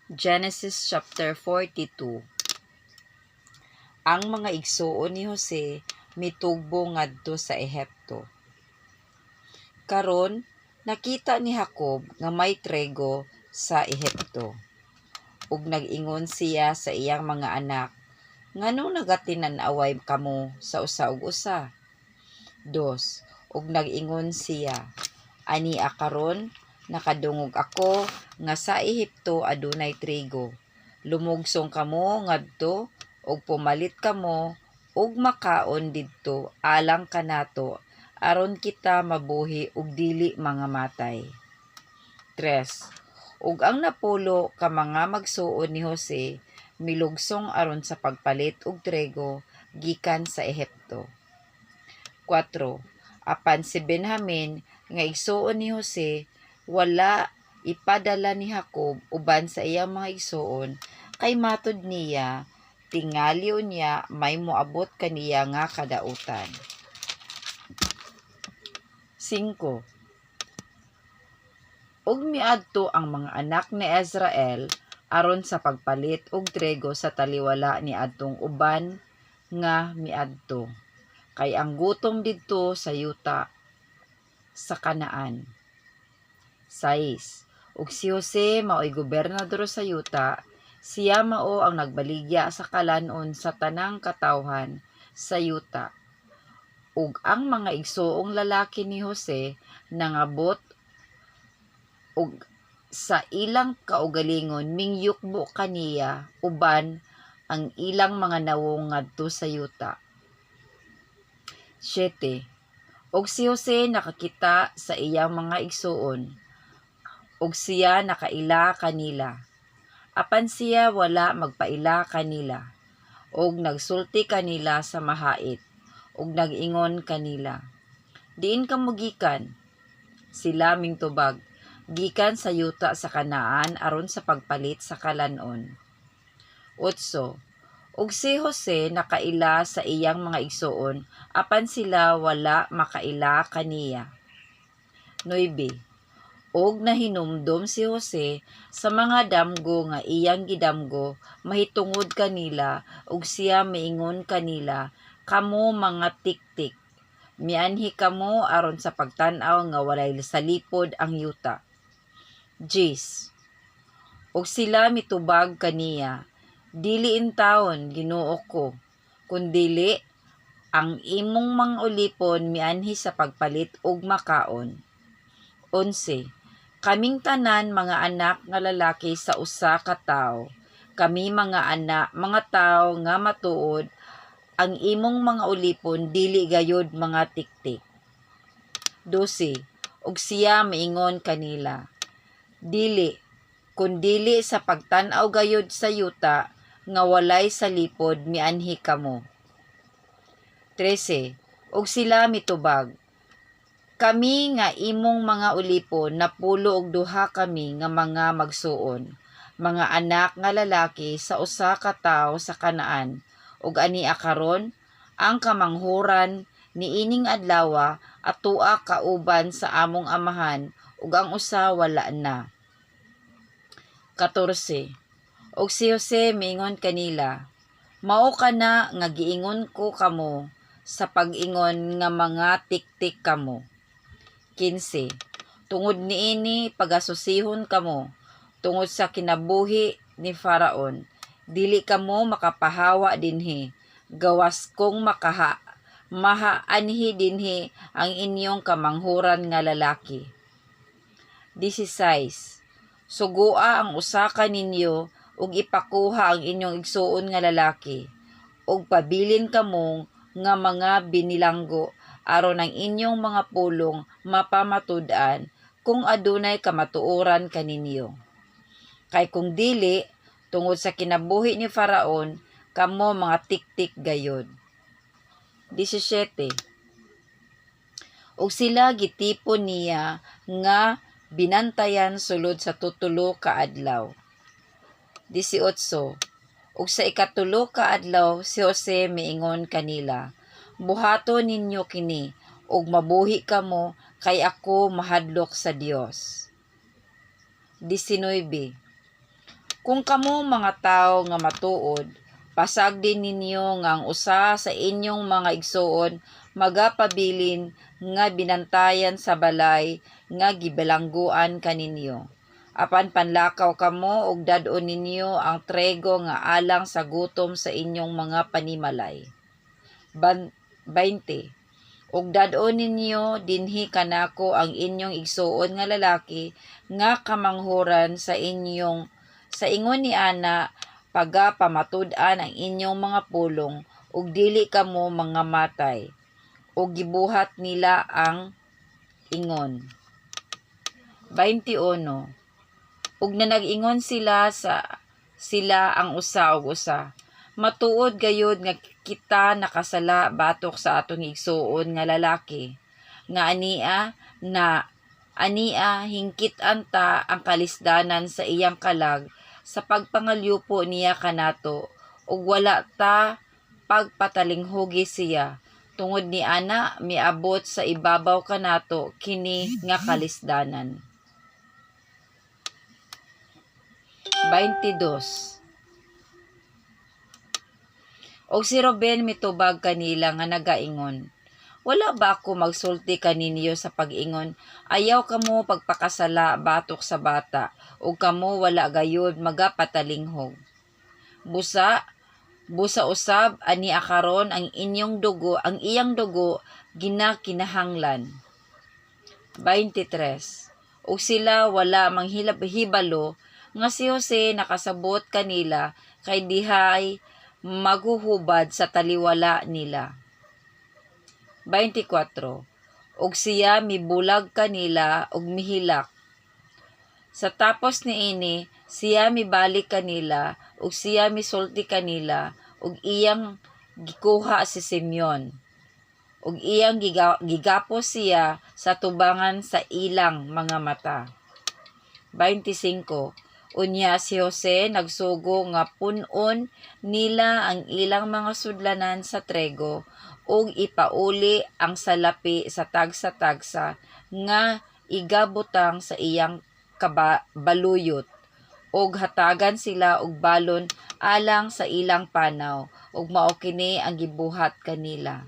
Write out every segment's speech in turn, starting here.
Genesis chapter 42. Ang mga igsuon ni Jose mitugbo ngadto sa Ehipto. Karon nakita ni Jacob nga may trigo sa Ehipto. Ug nag-ingon siya sa iyang mga anak, nganong nagatinan-away kamo sa usa ug usa? 2. Ug nag-ingon siya, ania karon nakadungog ako nga sa Ehipto adunay trigo. Lumugsong kamo ngadto ug pumalit kamo ug makaon didto alang kanato aron kita mabuhi ug dili mangamatay. 3. Ug ang napulo ka mga magsuon ni Jose milugsong aron sa pagpalit og trigo gikan sa Ehipto. 4. Apan si Benjamin nga igsuon ni Jose wala ipadala ni Jacob uban sa iyang mga igsuon kay matud niya tingali niya may moabot kaniya nga kadautan. 5. Ug miadto ang mga anak ni Israel aron sa pagpalit og trigo sa taliwala ni adtong uban nga miadto kay ang gutom didto sa yuta sa Kanaan. 6. Ug si Jose mao'y gobernador sa yuta, siya mao ang nagbaligya sa kalanon sa tanang katawhan sa yuta. Ug ang mga igsuong lalaki ni Jose nangabot ug sa ilang kaugalingon mingyukbo kaniya uban ang ilang mga nawong ngadto sa yuta. 7. Ug si Jose nakakita sa iyang mga igsuon, ug siya nakaila kanila. Apan siya wala magpaila kanila, ug nagsulti kanila sa mahait, ug nag-ingon kanila, diin kamo gikan? Sila mingtubag, gikan sa yuta sa Kanaan aron sa pagpalit sa kalanon. 8. Ug si Jose nakaila sa iyang mga igsuon, apan sila wala makaila kaniya. 9. Ug nahinumdom si Jose sa mga damgo nga iyang gidamgo mahitungod kanila, ug siya miingon kanila, kamo mga tiktik, mianhi kamo aron sa pagtan-aw nga walay salipod ang yuta. 10. Ug sila mitubag kaniya, dili intawon Ginoo ko, kundili ang imong mga ulipon mianhi sa pagpalit og makaon. 11. Kaming tanan mga anak nga lalaki sa usa ka tawo, kami mga tawo nga matuod, ang imong mga ulipon dili gayud mga tiktik. 12. Ug siya miingon kanila, dili, kundili sa pagtan-aw gayud sa yuta nga walay salipod mianhi kamo. 13. Ug sila mitubag, kami nga imong mga ulipon napulo og duha kami nga mga magsuon, mga anak nga lalaki sa usa ka tawo sa Kanaan, ug ania karon ang kamanghuran niining adlaw atua kauban sa among amahan, ug ang usa wala na. 14. Ug si Jose miingon kanila, mao kana nga giingon ko kamo sa pag-ingon nga mga tiktik kamo. 15. Tungod niini pagasusihon kamo, tungod sa kinabuhi ni Faraon, dili kamo makapahawa dinhi, gawas kong mahaanhi dinhi ang inyong kamanghuran nga lalaki. 16. Sugua ang usa ka ninyo ug ipakuha ang inyong igsuon nga lalaki, ug pabilin kamo nga mga binilanggo aron ang inyong mga pulong mapamatud-an kung adunay kamatuoran kaninyo. Kay kung dili, tungod sa kinabuhi ni Faraon, kamo mga tiktik gayod. 17. Ug sila gitipon niya nga binantayan sulod sa tutulo ka adlaw. 18. Ug sa ikatulo ka adlaw si Jose miingon kanila, buhaton ninyo kini, ug mabuhi kamo kay ako mahadlok sa Dios. 19. Kung kamo mga tao nga matuod, pasag din ninyo nga ang usa sa inyong mga igsoon magapabilin nga binantayan sa balay nga gibalangguan kaninyo. Apan panlakaw kamo ug dad-on ninyo ang trego nga alang sa gutom sa inyong mga panimalay. 20. Ug dad-on ninyo dinhi kanako ang inyong igsuon nga lalaki nga kamanghuran sa ingon ni ana pagapamatud-an ang inyong mga pulong ug dili kamo mga matay ug gibuhat nila ang ingon. 21. Ug nanag-ingon sila ang usa ug usa. Matuod gayud nga kita nakasala batok sa atong igsuon nga lalaki. Nga ania hingkit-an ta ang kalisdanan sa iyang kalag sa pagpangalyupo niya kanato ug wala ta pagpatalinghugi siya. Tungod ni ana miabot sa ibabaw kanato kini nga kalisdanan. 22. Og si Ruben mitubag kanila nga nagaingon, wala ba ako magsulti kaninyo sa pag-ingon, ayaw kamo pagpakasala batok sa bata, ug kamo wala gayud magapatalinghog. Busa usab ani akaron ang iyang dugo ginakinahanglan. 23. Ug sila wala manghibalo nga si Jose nakasabot kanila kay dihay maghuhubad sa taliwala nila. 24. Ug siya mibulag kanila ug mihilak. Sa tapos niini, siya mibalik kanila ug siya misulti kanila ug iyang gikuha si Simeon. Ug iyang gigapos siya sa tubangan sa ilang mga mata. 25. Unya si Jose nagsugo nga punon nila ang ilang mga sudlanan sa trego ug ipauli ang salapi sa tagsa-tagsa nga igabutang sa iyang baluyot ug hatagan sila og balon alang sa ilang panaw ug mao kini ang gibuhat kanila.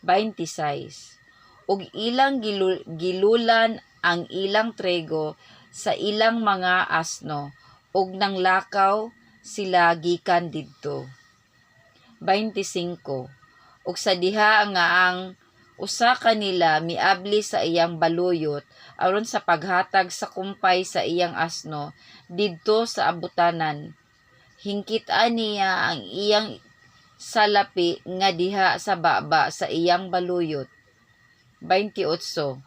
26. Ug ilang gilulan ang ilang trego sa ilang mga asno ug nanglakaw sila gikan didto. 25. Ug sa diha nga ang usa kanila miabli sa iyang baluyot aron sa paghatag sa kumpay sa iyang asno didto sa abutanan, hingkit-an niya ang iyang salapi nga diha sa baba sa iyang baluyot. 28.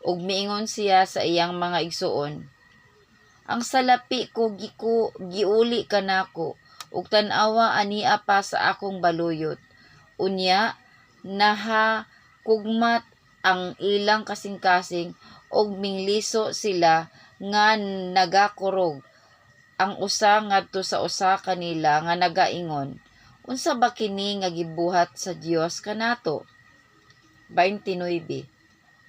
Ug miingon siya sa iyang mga igsuon, ang salapi ko giuli kanako ug tan-awa ania pa sa akong baluyot. Unya nahakugmat ang ilang kasing-kasing ug mingliso sila nga nagakurog. Ang usa ngadto sa usa kanila nga nagaingon, unsa ba kini nga gibuhat sa Dios kanato? 29.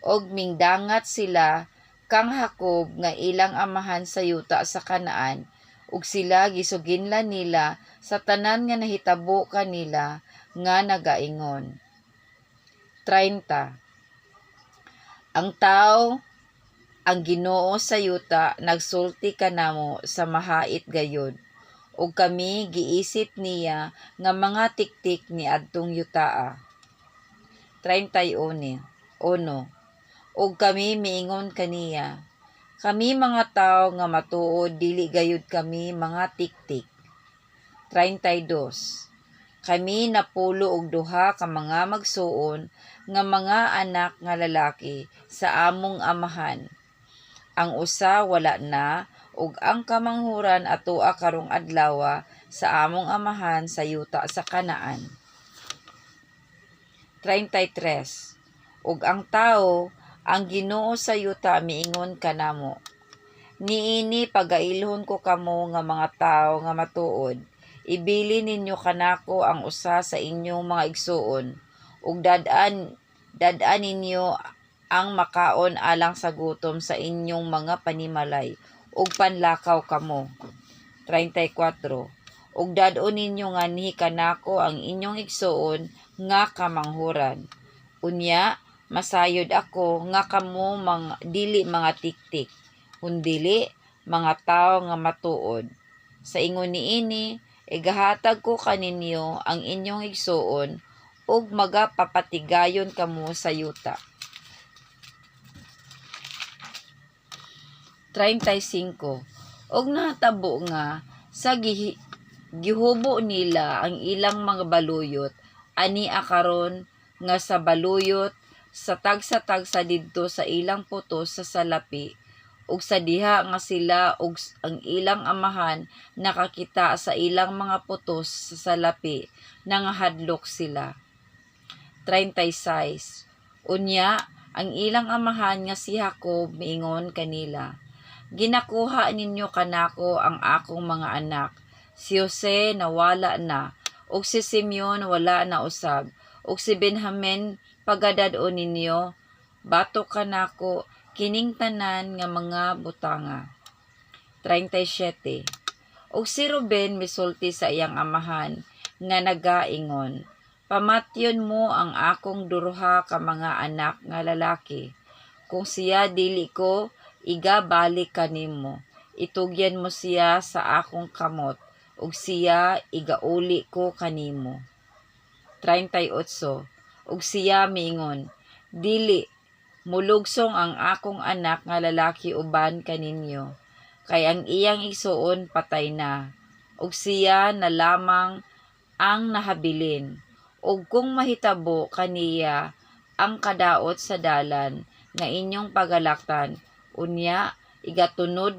Og mingdangat sila kang Jacob nga ilang amahan sa yuta sa Kanaan, ug sila gisuginlan nila sa tanan nga nahitabo kanila nga nagaingon. 30. Ang tao, ang Ginoo sa yuta nagsulti kanamo sa mahait gayod, ug kami giisip niya nga mga tiktik ni adtong yutaa. 31. Ug kami miingon kaniya, kami mga tao nga matuod dili gayud kami mga tiktik. 32. Kami napulo og duha ka mga magsuon nga mga anak nga lalaki sa among amahan. Ang usa wala na ug ang kamanghuran atoa karong adlaw sa among amahan sa yuta sa Kanaan. 33. Ug ang tao, ang Ginoo sa yuta miingon kanamo, niini pagailhon ko kamo nga mga tao nga matuod, ibili ninyo kanako ang usa sa inyong mga igsuon, ug dad-an ninyo ang makaon alang sa gutom sa inyong mga panimalay, ug panlakaw kamo. 34. Ug dad-on ninyo nganhi kanako ang inyong igsuon nga kamanghuran. Unya, masayod ako nga kamo dili mga tiktik, kundili mga tao nga matuod. Sa ingon niini, igahatag ko kaninyo ang inyong igsuon ug magapapatigayon kamo sa yuta. 35. Og natabo nga sa gihubo nila ang ilang mga baluyot, ani akaron nga sa baluyot sa tagsa-tagsa didto sa ilang putos sa salapi, ug sa diha nga sila ug ang ilang amahan nakakita sa ilang mga putos sa salapi, nangahadlok sila. 36. Unya, ang ilang amahan nga si Jacob miingon kanila, ginakuha ninyo kanako ang akong mga anak. Si Jose nawala na, ug si Simeon wala na usab, ug si Benjamin pagadad-on ninyo, bato kanako kining tanan nga mga butanga. 37. Ug si Ruben misulti sa iyang amahan nga nagaingon, pamatyon mo ang akong duruha ka mga anak nga lalaki. Kung siya dili ko igabalik kanimo, itugyan mo siya sa akong kamot, ug siya igauli ko kanimo. 38. Ug siya miingon, dili, mulugsong ang akong anak nga lalaki uban kaninyo, kay ang iyang igsuon patay na, ug siya na lamang ang nahabilin. Ug kung mahitabo kaniya ang kadaot sa dalan nga inyong pagalaktan, unya igatunod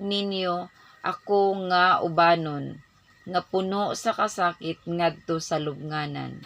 ninyo ako nga ubanon, nga puno sa kasakit ngadto sa lubnganan.